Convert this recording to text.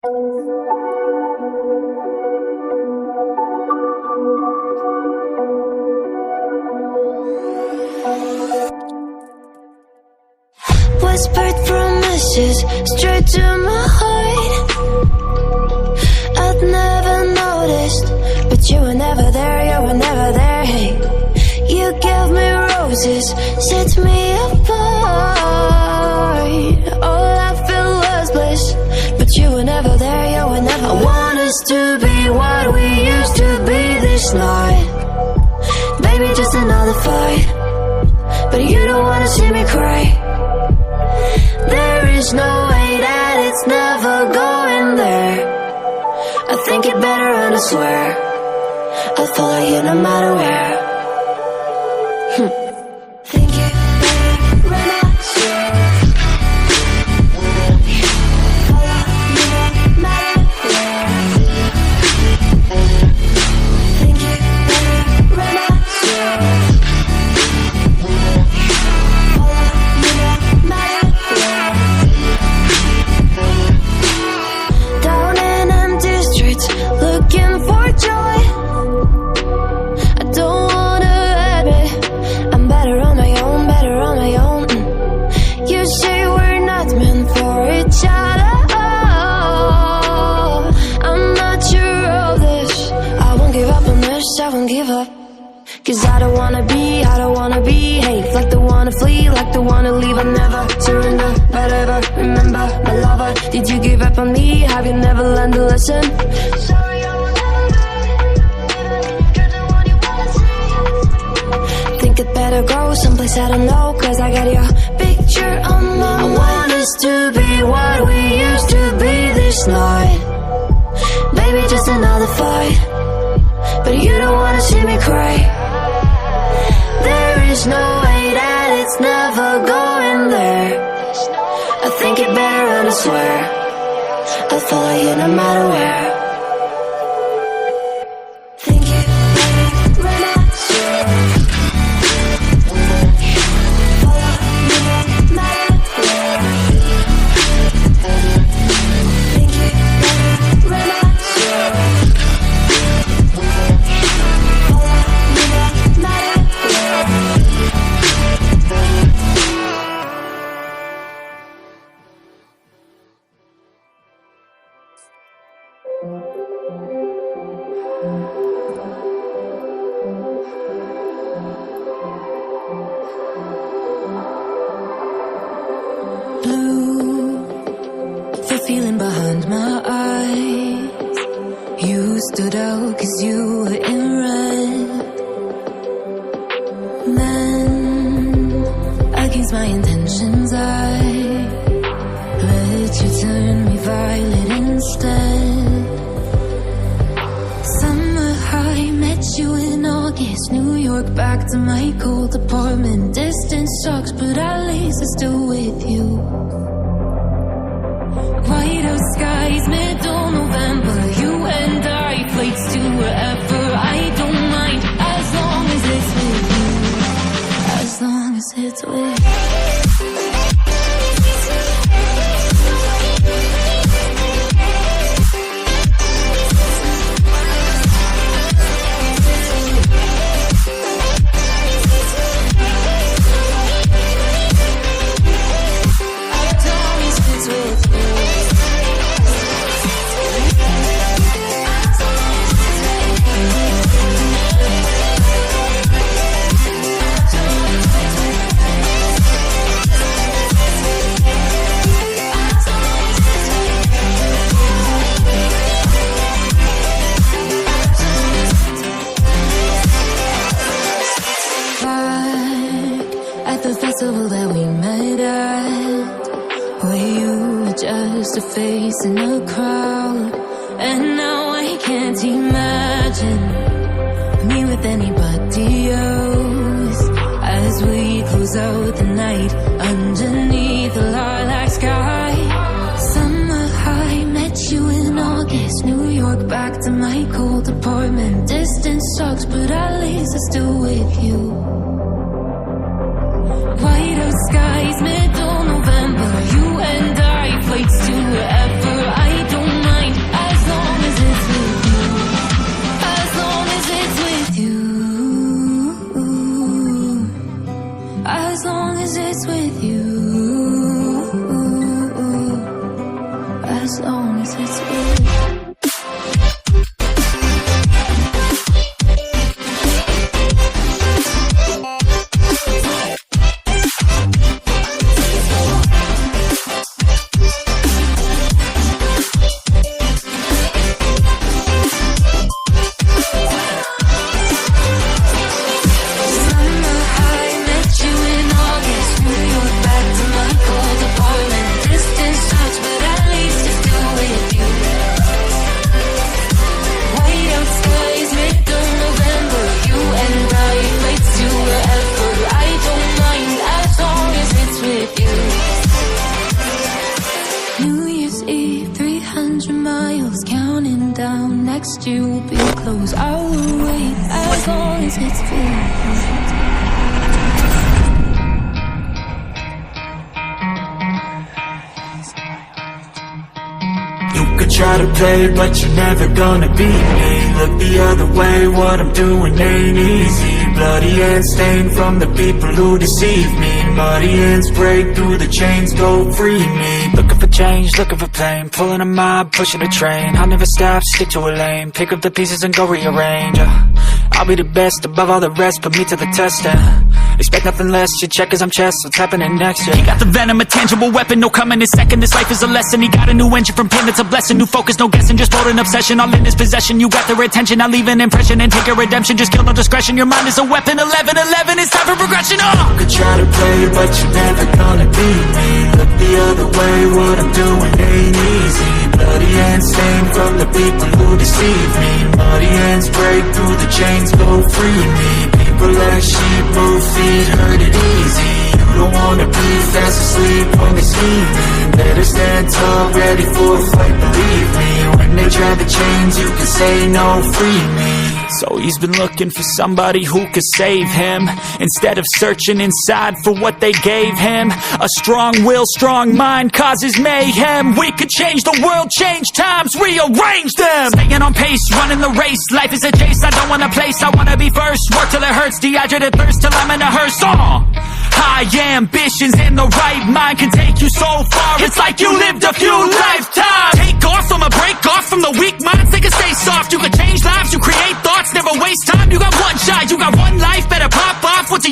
Whispered promises straight to my heart. I'd never noticed, but you were never there, you were never there. Hey, you gave me roses, set me apart. All I felt was bliss, but you were never there, you were never there. I want us to be what we used to be this night. Baby, just another fight, but you don't wanna see me cry. There is no way that it's never going there. I think it better and I swear I'll follow you no matter where. Think it better and I swear follow you no matter where. Think it better and I swear follow you no matter where. Down in empty streets, looking for joy. I don't wanna admit I'm better on my own, better on my own. You say we're not meant for each other. I'm not sure of this. I won't give up on this, I won't give up. Cause I don't wanna be, hey, like the one to flee, like the one to leave. I never surrender, but ever remember my lover. Did you give up on me? Have you never learned to listen? Sorry, I will never be, you're the one you wanna see. Think it better go someplace I don't know, cause I got your picture on my mind. I want us to be what we used to be this night. Baby, just another fight, but you don't wanna see me cry. There is no way that it's never going there. I think it better and I swear I'll follow you no matter where. Think it better and I swear follow you no matter where. Think it better and I swear follow you no matter where. Blue, the feeling behind my eyes. You stood out cause you were in red. Then, against my intentions, I let you turn me violet instead. Summer high, met you in August. New York, back to my cold apartment. Distance sucks, but at least I'm still with you. White out skies, middle November. You and I, flights to wherever. I don't mind, as long as it's with you. As long as it's with you. That we met at, where you were just a face in a crowd. And now I can't imagine me with anybody else. As we close out the night underneath the lilac sky. Summer high, met you in August. New York, back to my cold apartment. Distance sucks, but at least I'm still with you. White out skies, middle November. You and I, flights to wherever. I don't mind. long as it's real. New Year's Eve, 300 miles, counting down. Next year will be close. I will wait as long as it's filled. You could try to play, but you're never gonna beat me. Look the other way, what I'm doing ain't easy. Bloody hands stained from the people who deceive me. Muddy hands break through the chains, go free me. Looking for change, looking for pain, pulling a mob, pushing a train. I'll never stop, stick to a lane, pick up the pieces and go rearrange. I'll be the best above all the rest, put me to the test, expect nothing less, you check as I'm chess, what's happening next, yeah. He got the venom, a tangible weapon, no coming in second. This life is a lesson, he got a new engine from pain, that's a blessing. New focus, no guessing, just bold and obsession, all in his possession. You got their attention, I'll leave an impression and take a redemption. Just kill no discretion, your mind is a weapon. 11-11, it's time for progression, You could try to play, but you're never gonna beat me. Look the other way, what I'm doing ain't easy. Bloody hands stained from the people who deceive me. Muddy hands break through the chains, go free me. People like sheep, move feet, hurt it easy. You don't wanna be fast asleep when they're scheming. Better stand tall, ready for a fight, believe me. When they try to change, you can say no, free me. So he's been looking for somebody who could save him, instead of searching inside for what they gave him. A strong will, strong mind causes mayhem. We could change the world, change times, rearrange them. Staying on pace, running the race. Life is a chase, I don't want a place, I wanna be first. Work till it hurts, dehydrated thirst till I'm in a hearse. High ambitions and the right mind can take you so far. It's like you lived a few lifetimes. Take off from a break off from the weak minds, they can stay soft. You can change lives, you create thoughts, never waste time. You got one shot, you got one life, better pop off. What's